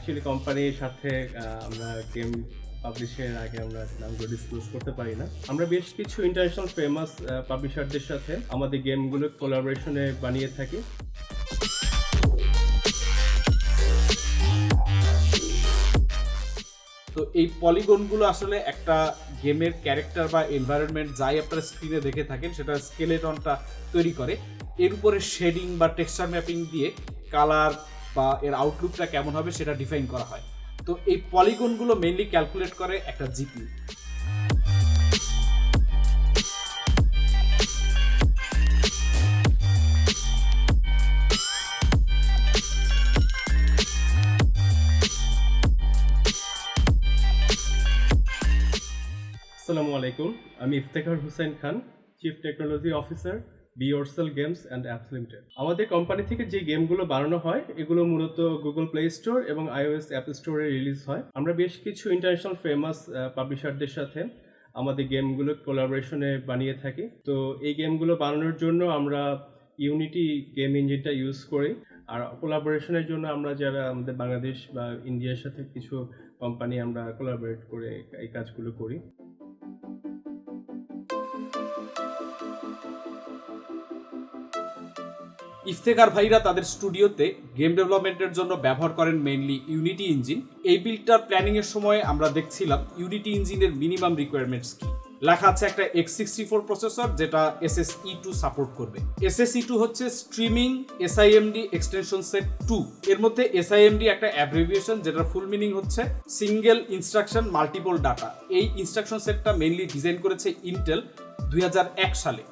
Actually কোম্পানির সাথে আমরা গেম পাবলিশের আগে আমরা নামগুলো ডিসক্লোজ করতে পারি না। আমরা বেশ কিছু ইন্টারন্যাশনাল ফেমাস পাবলিশারদের সাথে আমাদের গেমগুলো কোলাবোরেশনে বানিয়ে থাকি। তো এই পলিগনগুলো আসলে একটা গেমের ক্যারেক্টার বা এনভায়রনমেন্ট যাই আপনারা স্ক্রিনে দেখে থাকেন সেটা স্কেলেটনটা তৈরি করে। এর উপরে শেডিং বা টেক্সচার ম্যাপিং দিয়ে কালার বা এর আউটলুকটা কেমন হবে সেটা ডিফাইন করা হয়। তো এই পলিগনগুলো মেইনলি ক্যালকুলেট করে একটা জিপিইউ। আসসালামু আলাইকুম, আমি Iftekhar Hossain Khan, chief technology officer বিওরসেল গেমস অ্যান্ড অ্যাপস লিমিটেড। আমাদের কোম্পানি থেকে যে গেমগুলো বানানো হয় এগুলো মূলত গুগল প্লে স্টোর এবং iOS অ্যাপ স্টোরে রিলিজ হয়। আমরা বেশ কিছু ইন্টারন্যাশনাল ফেমাস পাবলিশারদের সাথে আমাদের গেমগুলো কোলাবোরেশনে বানিয়ে থাকি। তো এই গেমগুলো বানানোর জন্য আমরা ইউনিটি গেম ইঞ্জিনটা ইউজ করি। আর কোলাবোরেশনের জন্য আমরা যারা আমাদের বাংলাদেশ বা ইন্ডিয়ার সাথে কিছু কোম্পানি আমরা কোলাবোরেট করে এই কাজগুলো করি। ইফতেখার ভাইরা তাদের স্টুডিওতে গেম ডেভেলপমেন্টের জন্য ব্যবহার করেন মেইনলি ইউনিটি ইঞ্জিন। এই বিল্ডটার প্ল্যানিং এর সময় আমরা দেখছিলাম ইউনিটি ইঞ্জিনের মিনিমাম রিকোয়ারমেন্টস কি। লেখা আছে একটা X64 প্রসেসর যেটা SSE2 সাপোর্ট করবে। SSE2 হচ্ছে স্ট্রিমিং SIMD এক্সটেনশন সেট 2। এর মধ্যে SIMD একটা অ্যাব্রিভিয়েশন যেটার ফুল মিনিং হচ্ছে সিঙ্গেল ইনস্ট্রাকশন মাল্টিপল ডাটা। এই ইনস্ট্রাকশন সেটটা মেইনলি ডিজাইন করেছে ইন্টেল 2001 সালে।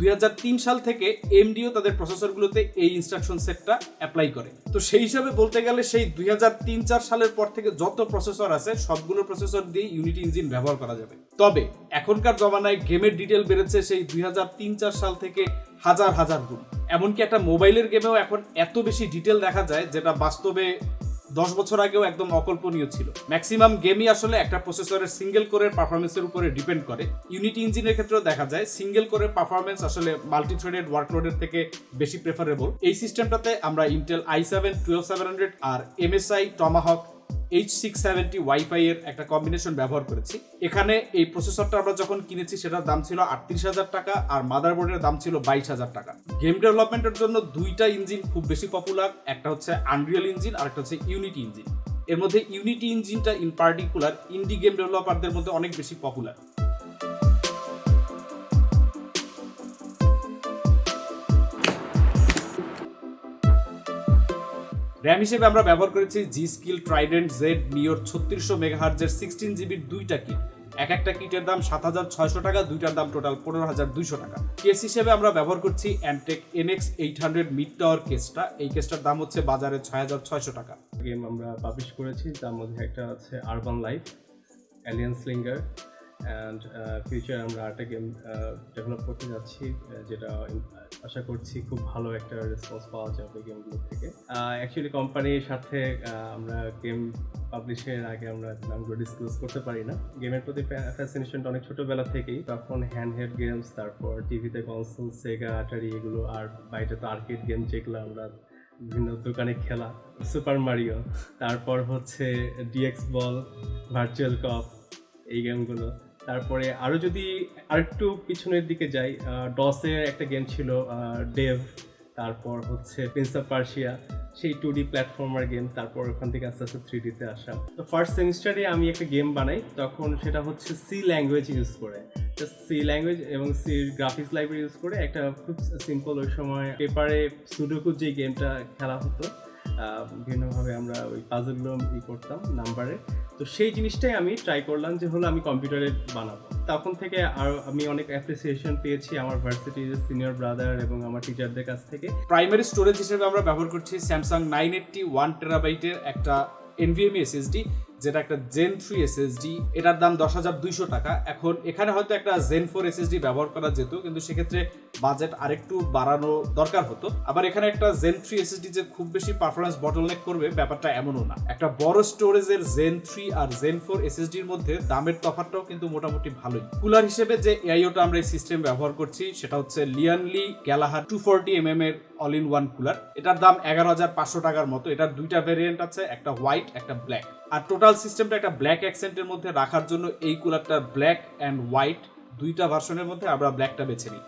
2003 সাল থেকে AMDও তাদের প্রসেসরগুলোতে এই ইনস্ট্রাকশন সেটটা অ্যাপ্লাই করে। তো সেই হিসাবে বলতে গেলে সেই 2003-04 সালের পর থেকে যত প্রসেসর আছে সবগুলো প্রসেসর দিয়ে ইউনিটি ইঞ্জিন ব্যবহার করা যাবে। তবে এখনকার জমানায় গেমের ডিটেল বেড়েছে সেই 2003-04 সাল থেকে হাজার হাজার গুণ। এমনকি একটা মোবাইলের গেমেও এখন এত বেশি ডিটেল দেখা যায় যেটা বাস্তবে 10 বছর আগেও একদম অকল্পনীয় ছিল। ম্যাক্সিমাম গেমই আসলে একটা প্রসেসরের সিঙ্গেল কোরের পারফরমেন্সের উপরে ডিপেন্ড করে। ইউনিটি ইঞ্জিনের ক্ষেত্রেও দেখা যায় সিঙ্গেল কোরের পারফরমেন্স আসলে মাল্টি থ্রেডেড ওয়ার্কলোডের থেকে বেশি প্রেফারেবল। এই সিস্টেমটাতে আমরা ইন্টেল i7-12700 আর MSI Tomahawk H670 ওয়াইফাই এর একটা কম্বিনেশন ব্যবহার করেছি। এখানে এই প্রসেসরটা আমরা যখন কিনেছি সেটার দাম ছিল 38,000 টাকা আর মাদারবোর্ডের দাম ছিল 22,000 টাকা। গেম ডেভেলপমেন্টের জন্য দুইটা ইঞ্জিন খুব বেশি পপুলার, একটা হচ্ছে আনরিয়েল ইঞ্জিন আর একটা হচ্ছে ইউনিটি ইঞ্জিন। এর মধ্যে ইউনিটি ইঞ্জিনটা ইন পার্টিকুলার ইন্ডি গেম ডেভেলপারদের মধ্যে অনেক বেশি পপুলার। র্যাম হিসেবে আমরা ব্যবহার করেছি G.Skill Trident Z Neo 3600 MHz এর 16GB দুইটা কিট। একটা কিটের দাম 7,600 টাকা, দুইটার দাম টোটাল 15,200 টাকা। কেস হিসেবে আমরা ব্যবহার করছি Antec NX 800 মিড টাওয়ার কেসটা। এই কেসটার দাম হচ্ছে বাজারে 6,600 টাকা। গেম আমরা পাবলিশ করেছি, তার মধ্যে একটা আছে urban life, alien slinger and future আমরা আরেকটা গেম ডেভেলপ করতে যাচ্ছি যেটা আশা করছি খুব ভালো একটা রেসপন্স পাওয়া যাবে গেমগুলো থেকে। অ্যাকচুয়ালি কোম্পানির সাথে আমরা গেম পাবলিশের আগে আমরা নামগুলো ডিসক্লোজ করতে পারি না। গেমের প্রতি ফ্যাসিনেশনটা অনেক ছোটোবেলা থেকেই, তখন হ্যান্ডহেল্ড গেমস, তারপর টিভিতে কনসোল, সেগা, আটারি এগুলো, আর বাইরে তো আর্কেড গেম যেগুলো আমরা বিভিন্ন দোকানে খেলা, সুপার মারিও, তারপর হচ্ছে DX বল, ভার্চুয়াল কপ, এই গেমগুলো। তারপরে আরও যদি আরেকটু পিছনের দিকে যাই, ডসের একটা গেম ছিল ডেভ, তারপর হচ্ছে প্রিন্স অফ পার্সিয়া, সেই 2D প্ল্যাটফর্মার গেম। তারপর ওখান থেকে আস্তে আস্তে 3Dতে আসা। তো ফার্স্ট সেমিস্টারে আমি একটা গেম বানাই, তখন সেটা হচ্ছে সি ল্যাঙ্গুয়েজ ইউজ করে, সি ল্যাঙ্গুয়েজ এবং সি গ্রাফিক্স লাইব্রেরি ইউজ করে একটা খুব সিম্পল, ওই সময় পেপারে সুডোকু যে গেমটা খেলা হতো, বিভিন্নভাবে আমরা ওই পাজলগুলো করতাম নাম্বারে। তো সেই জিনিসটাই আমি ট্রাই করলাম যে হলো আমি কম্পিউটারে বানাবো। তখন থেকে আর আমি অনেক অ্যাপ্রিসিয়েশন পেয়েছি আমার ভার্সিটির সিনিয়র ব্রাদার এবং আমার টিচারদের কাছ থেকে। প্রাইমারি স্টোরেজ হিসেবে আমরা ব্যবহার করছি স্যামসাং 980 1TB একটা NVMe SSD, যেটা একটা জেন 3 এসএসডি, এটার দাম 10,200 টাকা। এখন এখানে হয়তো একটা জেন 4 এসএসডি ব্যবহার করা যেত, কিন্তু সেক্ষেত্রে বাজেট আরেকটু বাড়ানো দরকার হতো। আবার এখানে একটা জেন 3 এসএসডি যে খুব বেশি পারফরমেন্স বটলনেক করবে ব্যাপারটা এমনও না। একটা বড় স্টোরেজের জেন 3 আর জেন 4 এসএসডি এর মধ্যে দামের তফাৎটাও কিন্তু মোটামুটি ভালোই। কুলার হিসেবে যে এআইওটা আমরা এই সিস্টেম ব্যবহার করছি সেটা হচ্ছে লিয়ান লি গ্যালাহাড 240mm এর অল ইন ওয়ান কুলার। এটার দাম 11,500 টাকার মতো। এটার দুইটা ভেরিয়েন্ট আছে, একটা হোয়াইট একটা ব্ল্যাক। আর টোটাল সিস্টেমটা একটা ব্ল্যাক অ্যাকসেন্টের মধ্যে রাখার জন্য এই কুলারটার ব্ল্যাক অ্যান্ড হোয়াইট দুইটা ভার্সনের মধ্যে আমরা ব্ল্যাকটা বেছে নিই।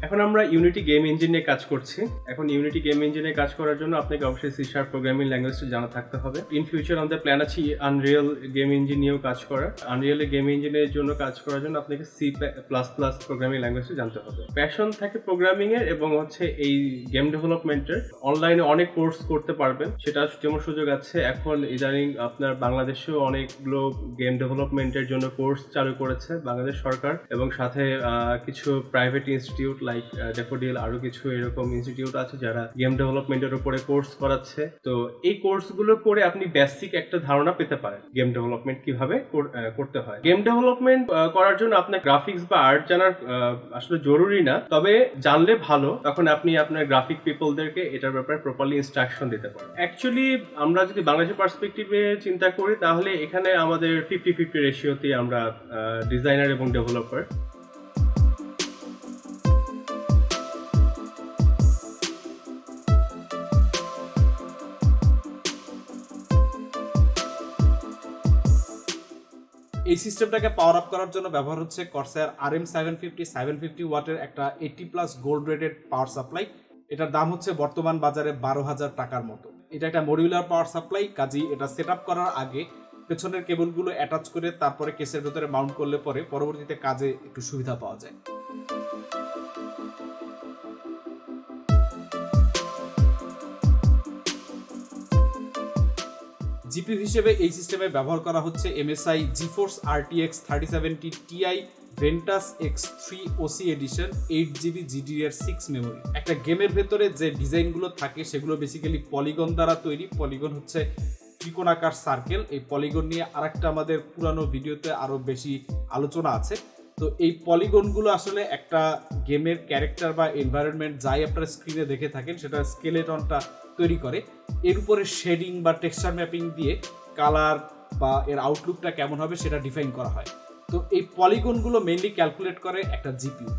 এখন আমরা ইউনিটি গেম ইঞ্জিন নিয়ে কাজ করছি। এখন ইউনিটি গেম ইঞ্জিনে কাজ করার জন্য আপনাকে অবশ্যই সি শার্প প্রোগ্রামিং ল্যাঙ্গুয়েজটা জানা থাকতে হবে। ইন ফিউচার আমাদের প্ল্যান আছে আনরিয়েল গেম ইঞ্জিন নিয়েও কাজ করার। আনরিয়েল গেম ইঞ্জিনের জন্য কাজ করার জন্য আপনাকে C++ প্রোগ্রামিং ল্যাঙ্গুয়েজটা জানতে হবে। প্যাশন থাকে প্রোগ্রামিং এর এবং হচ্ছে এই গেম ডেভেলপমেন্টের। অনলাইনে অনেক কোর্স করতে পারবেন, সেটা যেমন সুযোগ আছে। এখন ইদানিং আপনার বাংলাদেশেও অনেকগুলো গেম ডেভেলপমেন্টের জন্য কোর্স চালু করেছে বাংলাদেশ সরকার, এবং সাথে কিছু প্রাইভেট ইনস্টিটিউট লাইক ড্যাফোডিল আরো কিছু এরকম ইনস্টিটিউট আছে যারা গেম ডেভেলপমেন্টের উপরে কোর্স করাচ্ছে। তো এই কোর্সগুলো করে আপনি বেসিক একটা ধারণা পেতে পারেন গেম ডেভেলপমেন্ট কিভাবে করতে হয়। গেম ডেভেলপমেন্ট করার জন্য আপনার গ্রাফিক্স বা আর্ট জানার আসলে জরুরি না, তবে জানলে ভালো। তখন আপনি আপনার গ্রাফিক পিপলদেরকে এটার ব্যাপারে প্রপারলি ইনস্ট্রাকশন দিতে পারেন। অ্যাকচুয়ালি আমরা যদি বাংলাদেশের পার্সপেক্টিভে চিন্তা করি তাহলে এখানে আমাদের 50-50 রেশিওতে আমরা ডিজাইনার এবং ডেভেলপার। এই সিস্টেমটাকে পাওয়ার আপ করার জন্য ব্যবহার হচ্ছে Corsair RM750 ওয়াটের একটা 80+ গোল্ড রেটেড পাওয়ার সাপ্লাই। এটার দাম হচ্ছে বর্তমান বাজারে 12,000 টাকার মতো। এটা একটা মডিউলার পাওয়ার সাপ্লাই, কাজেই এটা সেট আপ করার আগে পেছনের কেবলগুলো অ্যাটাচ করে তারপরে কেসের ভেতরে মাউন্ট করলে পরে পরবর্তীতে কাজে একটু সুবিধা পাওয়া যায়। জিপিইউ হিসেবে এই সিস্টেমে ব্যবহার করা হচ্ছে MSI GeForce RTX 3070 Ti Ventus X3 OC edition 8GB GDDR6 memory. একটা গেমের ভেতরে যে ডিজাইনগুলো থাকে সেগুলো বেসিক্যালি পলিগন দ্বারা তৈরি। পলিগন হচ্ছে ত্রিকোণাকার সার্কেল। এই পলিগন নিয়ে আরেকটা আমাদের পুরানো ভিডিওতে আরো বেশি আলোচনা আছে। তো এই পলিগনগুলো আসলে একটা গেমের ক্যারেক্টার বা এনভায়রনমেন্ট যাই আপনারা স্ক্রিনে দেখে থাকেন সেটা স্কেলেটনটা তৈরি করে। এর উপরে শেডিং বা টেক্সচার ম্যাপিং দিয়ে কালার বা এর আউটলুকটা কেমন হবে সেটা ডিফাইন করা হয়। তো এই পলিগনগুলো মেইনলি ক্যালকুলেট করে একটা জিপিইউ।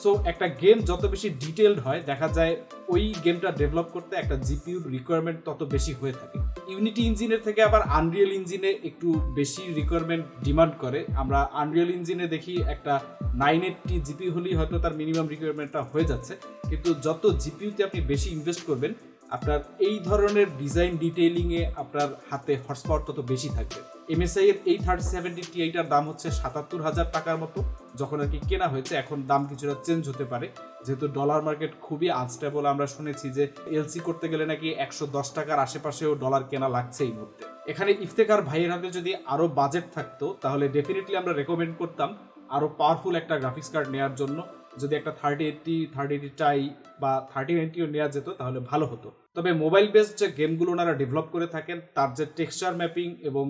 সো একটা গেম যত বেশি ডিটেইলড হয় দেখা যায় ওই গেমটা ডেভেলপ করতে একটা জিপিইউর রিকোয়ারমেন্ট তত বেশি হয়ে থাকে। ইউনিটি ইঞ্জিনের থেকে আবার আনরিয়েল ইঞ্জিনে একটু বেশি রিকোয়ারমেন্ট ডিমান্ড করে। আমরা আনরিয়েল ইঞ্জিনে দেখি একটা 980 জিপিইউ হলেই হয়তো তার মিনিমাম রিকোয়ারমেন্টটা হয়ে যাচ্ছে, কিন্তু যত জিপিইউতে আপনি বেশি ইনভেস্ট করবেন আপনার এই ধরনের ডিজাইন ডিটেইলিংয়ে আপনার হাতে হর্স পাওয়ার তত বেশি থাকবে। MSI এর এই 3070 Tiটার দাম হচ্ছে 77,000 টাকার মতো যখন আর কি কেনা হয়েছে। এখন দাম কিছুটা চেঞ্জ হতে পারে যেহেতু ডলার মার্কেট খুবই আনস্টেবল। আমরা শুনেছি যে এলসি করতে গেলে নাকি 110 টাকার আশেপাশেও ডলার কেনা লাগছে এই মুহূর্তে। এখানে ইফতেখার ভাইয়ের হাতে যদি আরো বাজেট থাকতো তাহলে ডেফিনেটলি আমরা রেকমেন্ড করতাম আরো পাওয়ারফুল একটা গ্রাফিক্স কার্ড নেওয়ার জন্য। যদি একটা 3080 Ti বা 3090ও নেওয়া যেত তাহলে ভালো হতো। তবে মোবাইল বেসড যে গেমগুলো ওনারা ডেভেলপ করে থাকেন তার যে টেক্সচার ম্যাপিং এবং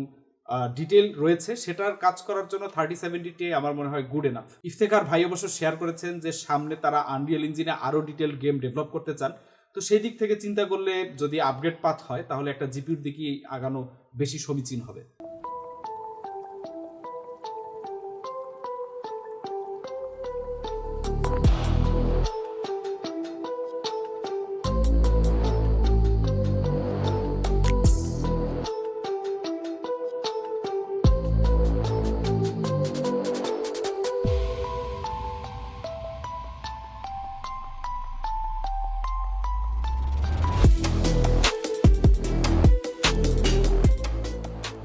ডিটেল রয়েছে সেটার কাজ করার জন্য 3070 Ti আমার মনে হয় গুড এনাফ। ইফতেখার ভাই অবশ্য শেয়ার করেছেন যে সামনে তারা আনরিয়েল ইঞ্জিনে আরো ডিটেল গেম ডেভেলপ করতে চান। তো সেই দিক থেকে চিন্তা করলে যদি আপগ্রেড পাথ হয় তাহলে একটা জিপিইউর দিকেই আগানো বেশি সমীচীন হবে।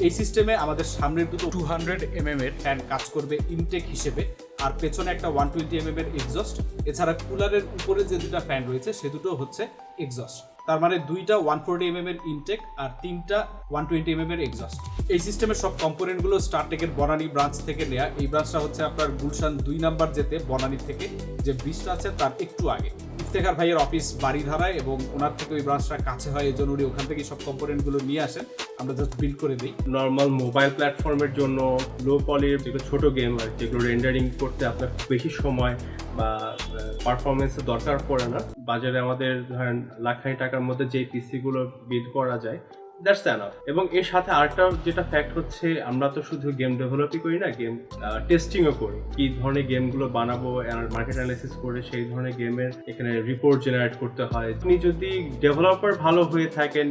এই সিস্টেমে আমাদের সামনের দুটো 200mm এর ফ্যান কাজ করবে ইনটেক হিসেবে, আর পেছনে একটা 120mm এর এক্সস্ট। এছাড়া কুলারের উপরে যে দুটো ফ্যান রয়েছে সে দুটো হচ্ছে এক্সস্ট। তার মানে 2টা 140mm এর ইনটেক আর 3টা 120mm এর এক্সস্ট। এই সিস্টেমের সব কম্পোনেন্টগুলো স্টারটেকের বনানী ব্রাঞ্চ থেকে নেয়া। এই ব্রাঞ্চটা হচ্ছে আপনার গুলশান 2 নাম্বার যেতে বনানী থেকে যে ব্রিজটা আছে তার একটু আগে। ইফতেখার ভাইয়ের অফিস বাড়িধারায় এবং ওনার থেকে ওই ব্রাঞ্চটা কাছে হয়, এই জন্য উনি ওখান থেকে সব কম্পোনেন্টগুলো নিয়ে আসেন, আমরা জাস্ট বিল্ড করে দিই। নর্মাল মোবাইল প্ল্যাটফর্মের জন্য লো পলির যেগুলো ছোট গেম আর যেগুলো রেন্ডারিং করতে আপনার বেশি সময় বা পারফরমেন্সের দরকার পড়ে না, বাজারে আমাদের ধরেন লাখখানি টাকার মধ্যে যে পিসিগুলো বিল্ড করা যায়, দ্যাটস এনাফ। এবং এর সাথে আরেকটা যেটা ফ্যাক্ট হচ্ছে, আমরা তো শুধু গেম ডেভেলপই করি না, গেম টেস্টিংও করি। কি ধরনের গেমগুলো বানাবো মার্কেট অ্যানালাইসিস করে সেই ধরনের গেমের এখানে রিপোর্ট জেনারেট করতে হয়। আপনি যদি ডেভেলপার ভালো হয়ে থাকেন,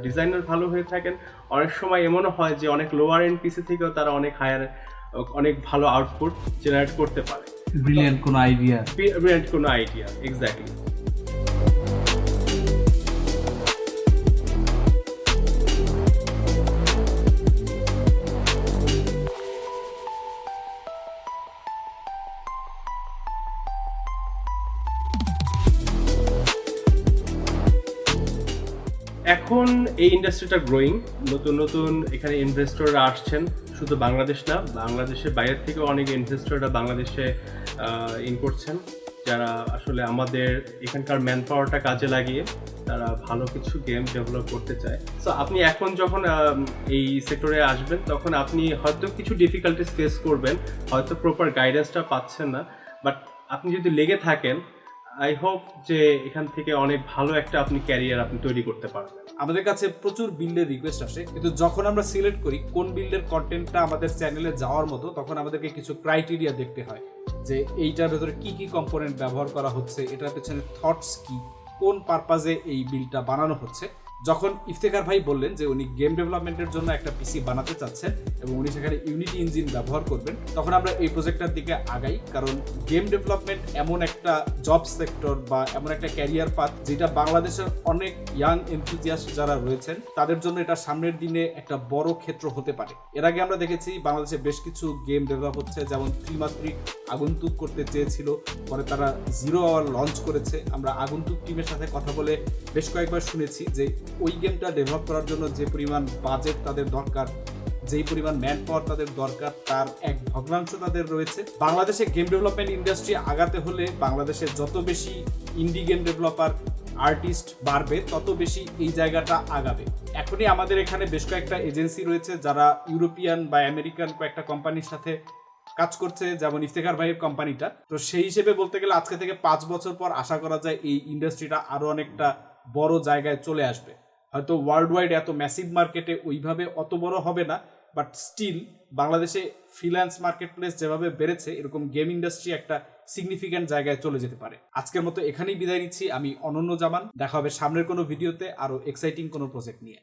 ডিজাইনার ভালো হয়ে থাকেন, অনেক সময় এমনও হয় যে অনেক লোয়ার এন্ড পিসি থেকেও তারা অনেক ভালো আউটপুট জেনারেট করতে পারে। ব্রিলিয়ান্ট কোনো আইডিয়া, এক্স্যাক্টলি। এখন এই ইন্ডাস্ট্রিটা গ্রোয়িং, নতুন নতুন এখানে ইনভেস্টররা আসছেন, শুধু বাংলাদেশ না, বাংলাদেশের বাইরের থেকেও অনেক ইনভেস্টররা বাংলাদেশে ইন করছেন, যারা আসলে আমাদের এখানকার ম্যান পাওয়ারটা কাজে লাগিয়ে তারা ভালো কিছু গেম ডেভেলপ করতে চায়। সো আপনি এখন যখন এই সেক্টরে আসবেন তখন আপনি হয়তো কিছু ডিফিকাল্টিস ফেস করবেন, হয়তো প্রপার গাইডেন্সটা পাচ্ছেন না, বাট আপনি যদি লেগে থাকেন, আই হোপ যে এখান থেকে অনেক ভালো একটা আপনি ক্যারিয়ার আপনি তৈরি করতে পারবেন। আমাদের কাছে প্রচুর বিল্ডের রিকোয়েস্ট আসে, কিন্তু যখন আমরা সিলেক্ট করি কোন বিল্ডের কন্টেন্টটা আমাদের চ্যানেলে যাওয়ার মতো, তখন আমাদেরকে কিছু ক্রাইটেরিয়া দেখতে হয় যে এইটার ভেতরে কি কি কম্পোনেন্ট ব্যবহার করা হচ্ছে, এটার পেছনে থটস কি, কোন পারপাজে এই বিল্ডটা বানানো হচ্ছে। যখন ইফতেখার ভাই বললেন যে উনি গেম ডেভেলপমেন্টের জন্য একটা পিসি বানাতে চাচ্ছেন এবং উনি সেখানে ইউনিটি ইঞ্জিন ব্যবহার করবেন, তখন আমরা এই প্রজেক্টটার দিকে আগাই। কারণ গেম ডেভেলপমেন্ট এমন একটা জব সেক্টর বা এমন একটা ক্যারিয়ার পাথ যেটা বাংলাদেশের অনেক ইয়াং এনথুজিয়াস্ট যারা রয়েছেন তাদের জন্য এটা সামনের দিনে একটা বড় ক্ষেত্র হতে পারে। এর আগে আমরা দেখেছি বাংলাদেশে বেশ কিছু গেম ডেভেলপ হচ্ছে, যেমন ত্রিমাত্রিক আগন্তুক করতে চেয়েছিল, পরে তারা 0 আওয়ার লঞ্চ করেছে। আমরা আগন্তুক টিমের সাথে কথা বলে বেশ কয়েকবার শুনেছি যে ওই গেমটা ডেভেলপ করার জন্য যে পরিমাণ বাজেট তাদের দরকার, যেই পরিমাণ ম্যান পাওয়ার তাদের দরকার, তার 1/2 তাদের রয়েছে। বাংলাদেশে গেম ডেভেলপমেন্ট ইন্ডাস্ট্রি আগাতে হলে বাংলাদেশে যত বেশি ইন্ডি গেম ডেভেলপার আর্টিস্ট বাড়বে তত বেশি এই জায়গাটা আগাবে। এখনই আমাদের এখানে বেশ কয়েকটা এজেন্সি রয়েছে যারা ইউরোপিয়ান বা আমেরিকান কয়েকটা কোম্পানির সাথে কাজ করছে, যেমন ইফতেখার ভাইয়ের কোম্পানিটা। তো সেই হিসেবে বলতে গেলে আজকে থেকে 5 বছর পর আশা করা যায় এই ইন্ডাস্ট্রিটা আরো অনেকটা বড় জায়গায় চলে আসবে। হয়তো ওয়ার্ল্ড ওয়াইড এত ম্যাসিভ মার্কেটে ওইভাবে অত বড় হবে না, বাট স্টিল বাংলাদেশে ফ্রিল্যান্স মার্কেট প্লেস যেভাবে বেড়েছে, এরকম গেম ইন্ডাস্ট্রি একটা সিগনিফিক্যান্ট জায়গায় চলে যেতে পারে। আজকের মতো এখানেই বিদায় নিচ্ছি। আমি অনন্য জামান, দেখা হবে সামনের কোনো ভিডিওতে আরো এক্সাইটিং কোনো প্রজেক্ট নিয়ে।